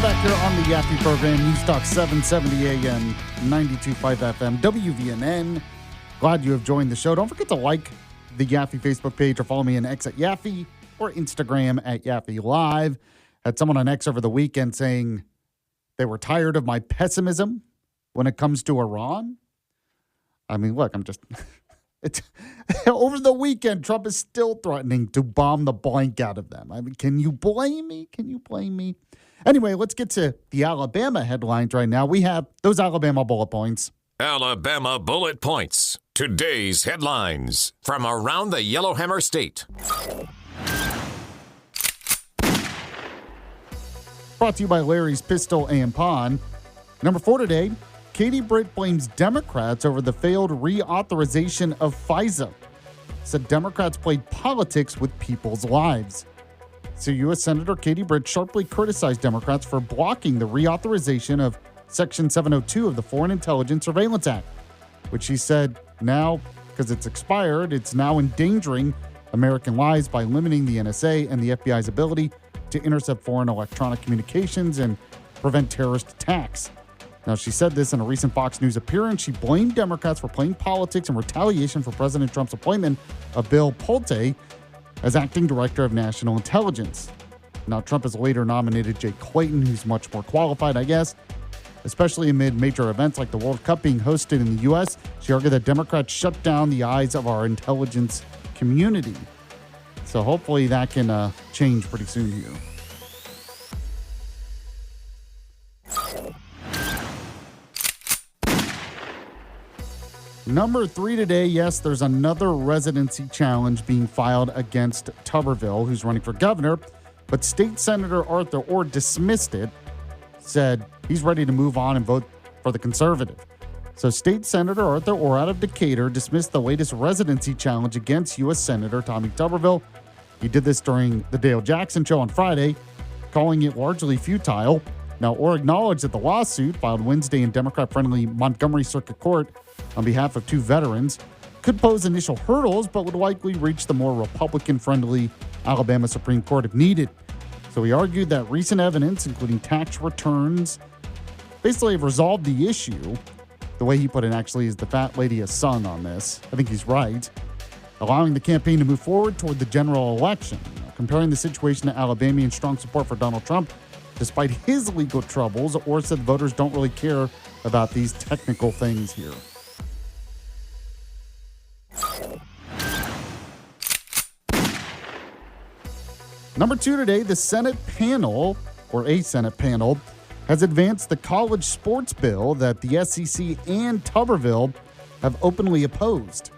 back here on the Yaffee program, News Talk 770 AM, 92.5 FM, WVNN. Glad you have joined the show. Don't forget to like the Yaffee Facebook page or follow me on X at Yaffee or Instagram at Yaffee Live. Had someone on X over the weekend saying they were tired of my pessimism when it comes to Iran. I mean, look, I'm just... It's over the weekend, Trump is still threatening to bomb the blank out of them. I mean, can you blame me? Can you blame me? Anyway, let's get to the Alabama headlines right now. We have those Alabama bullet points. Alabama bullet points. Today's headlines from around the Yellowhammer State. Brought to you by Larry's Pistol and Pawn. Number 4 today, Katie Britt blames Democrats over the failed reauthorization of FISA. Said Democrats played politics with people's lives. So U.S. Senator Katie Britt sharply criticized Democrats for blocking the reauthorization of Section 702 of the Foreign Intelligence Surveillance Act, which she said now, because it's expired, it's now endangering American lives by limiting the NSA and the FBI's ability to intercept foreign electronic communications and prevent terrorist attacks. Now, she said this in a recent Fox News appearance. She blamed Democrats for playing politics in retaliation for President Trump's appointment of Bill Pulte as acting director of national intelligence. Now, Trump has later nominated Jay Clayton, who's much more qualified, I guess, especially amid major events like the World Cup being hosted in the U.S. She argued that Democrats shut down the eyes of our intelligence community. So hopefully that can change pretty soon here. Number 3 today, yes, there's another residency challenge being filed against Tuberville, who's running for governor, but State Senator Arthur Orr dismissed it, said he's ready to move on and vote for the conservative. So State Senator Arthur Orr out of Decatur dismissed the latest residency challenge against U.S. Senator Tommy Tuberville. He did this during the Dale Jackson show on Friday, calling it largely futile. Now, Orr acknowledged that the lawsuit, filed Wednesday in Democrat-friendly Montgomery Circuit Court on behalf of 2 veterans, could pose initial hurdles, but would likely reach the more Republican-friendly Alabama Supreme Court if needed. So he argued that recent evidence, including tax returns, basically have resolved the issue. The way he put it, actually, is the fat lady has sung on this. I think he's right. Allowing the campaign to move forward toward the general election. Comparing the situation to Alabamian strong support for Donald Trump, despite his legal troubles, Orr said voters don't really care about these technical things here. Number 2 today, the Senate panel, or a Senate panel, has advanced the college sports bill that the SEC and Tuberville have openly opposed.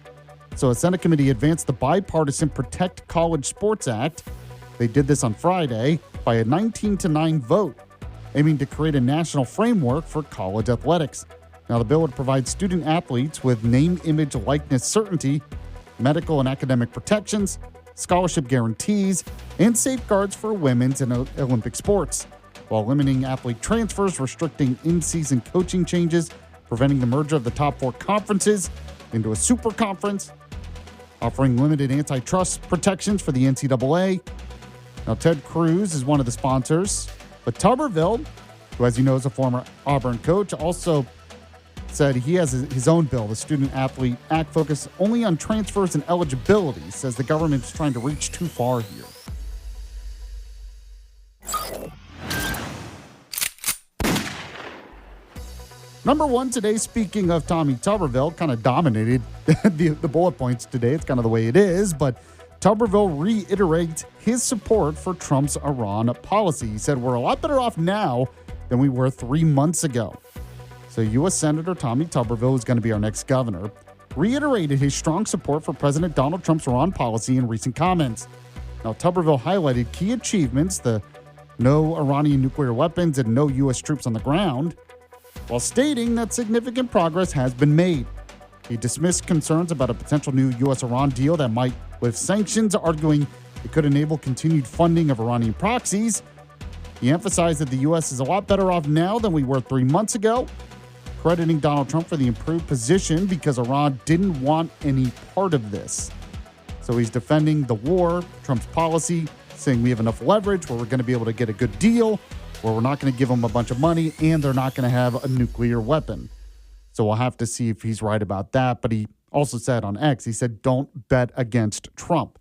So a Senate committee advanced the bipartisan Protect College Sports Act. They did this on Friday by a 19-9 vote, aiming to create a national framework for college athletics. Now, the bill would provide student athletes with name, image, likeness certainty, medical and academic protections, scholarship guarantees, and safeguards for women's and Olympic sports, while limiting athlete transfers, restricting in-season coaching changes, preventing the merger of the top 4 conferences into a super conference, offering limited antitrust protections for the NCAA. Now, Ted Cruz is one of the sponsors, but Tuberville, who, as you know, is a former Auburn coach, also said he has his own bill, the Student Athlete Act, focused only on transfers and eligibility, says the government is trying to reach too far here. Number 1 today, speaking of Tommy Tuberville, kind of dominated the bullet points today. It's kind of the way it is, but Tuberville reiterates his support for Trump's Iran policy. He said, we're a lot better off now than we were 3 months ago. So U.S. Senator Tommy Tuberville, who's going to be our next governor, reiterated his strong support for President Donald Trump's Iran policy in recent comments. Now, Tuberville highlighted key achievements, the no Iranian nuclear weapons and no U.S. troops on the ground, while stating that significant progress has been made. He dismissed concerns about a potential new U.S.-Iran deal that might lift sanctions, arguing it could enable continued funding of Iranian proxies. He emphasized that the U.S. is a lot better off now than we were 3 months ago, crediting Donald Trump for the improved position because Iran didn't want any part of this. So he's defending the war, Trump's policy, saying we have enough leverage where we're going to be able to get a good deal. where we're not going to give them a bunch of money and they're not going to have a nuclear weapon. So we'll have to see if he's right about that. But he also said on X, he said, don't bet against Trump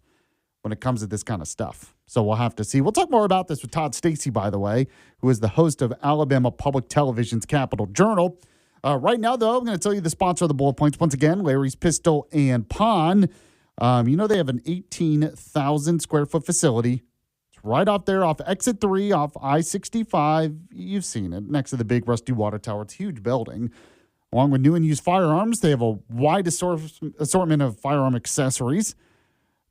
when it comes to this kind of stuff. So we'll have to see. We'll talk more about this with Todd Stacey, by the way, who is the host of Alabama Public Television's Capitol Journal. Right now, though, I'm going to tell you the sponsor of the Bullet Points. Once again, Larry's Pistol and Pawn. They have an 18,000 square foot facility. It's right off there off Exit 3 off I-65. You've seen it next to the big rusty water tower. It's a huge building. Along with new and used firearms, they have a wide assortment of firearm accessories.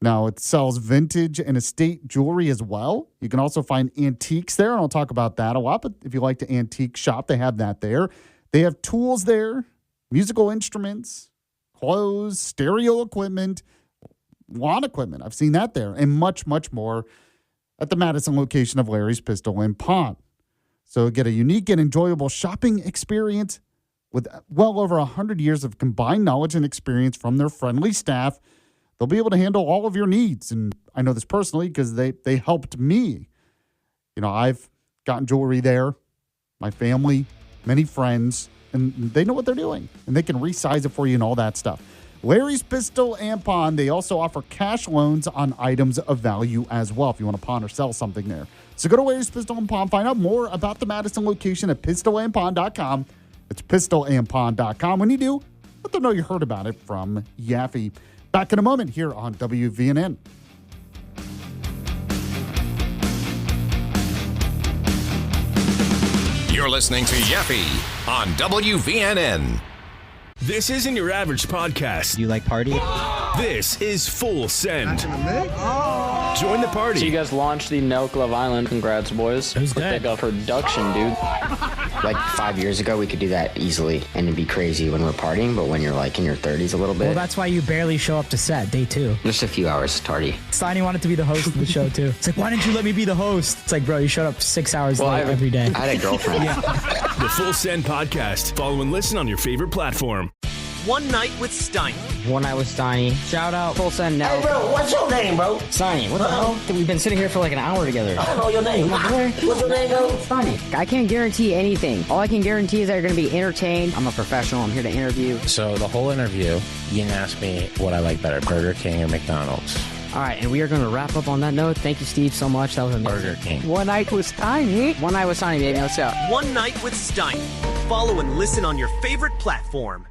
Now, it sells vintage and estate jewelry as well. You can also find antiques there, and I'll talk about that a lot. But if you like to antique shop, they have that there. They have tools there, musical instruments, clothes, stereo equipment, lawn equipment. I've seen that there, and much, much more at the Madison location of Larry's Pistol and Pawn. So get a unique and enjoyable shopping experience with well over 100 years of combined knowledge and experience from their friendly staff. They'll be able to handle all of your needs. And I know this personally because they helped me. I've gotten jewelry there, my family, many friends, and they know what they're doing. And they can resize it for you and all that stuff. Larry's Pistol and Pawn, they also offer cash loans on items of value as well if you want to pawn or sell something there. So go to Larry's Pistol and Pawn. Find out more about the Madison location at pistolandpawn.com. It's pistolandpawn.com. When you do, let them know you heard about it from Yaffee. Back in a moment here on WVNN. You're listening to Yaffee on WVNN. This isn't your average podcast. Do you like party? This is Full Send. Join the party. So you guys launched the Nelk Love Island. Congrats, boys. Who's that? They got production, dude. Like 5 years ago, we could do that easily and it'd be crazy when we're partying, but when you're like in your 30s a little bit. Well, that's why you barely show up to set, day 2. Just a few hours tardy. Steiny wanted to be the host of the show, too. It's like, why didn't you let me be the host? It's like, bro, you showed up 6 hours late every day. I had a girlfriend. The Full Send podcast. Follow and listen on your favorite platform. One Night with Steiny. One Night with Steiny. Shout out Full Send now. Hey, bro, what's your name, bro? Steiny, what the hell? We've been sitting here for like an hour together. I don't know your name. What's your name, bro? Steiny. I can't guarantee anything. All I can guarantee is that you're going to be entertained. I'm a professional. I'm here to interview. So the whole interview, you can ask me what I like better, Burger King or McDonald's. All right, and we are going to wrap up on that note. Thank you, Steve, so much. That was amazing. Burger King. One Night with Steiny. One Night with Steiny, baby. Let's go. One Night with Steiny. Follow and listen on your favorite platform.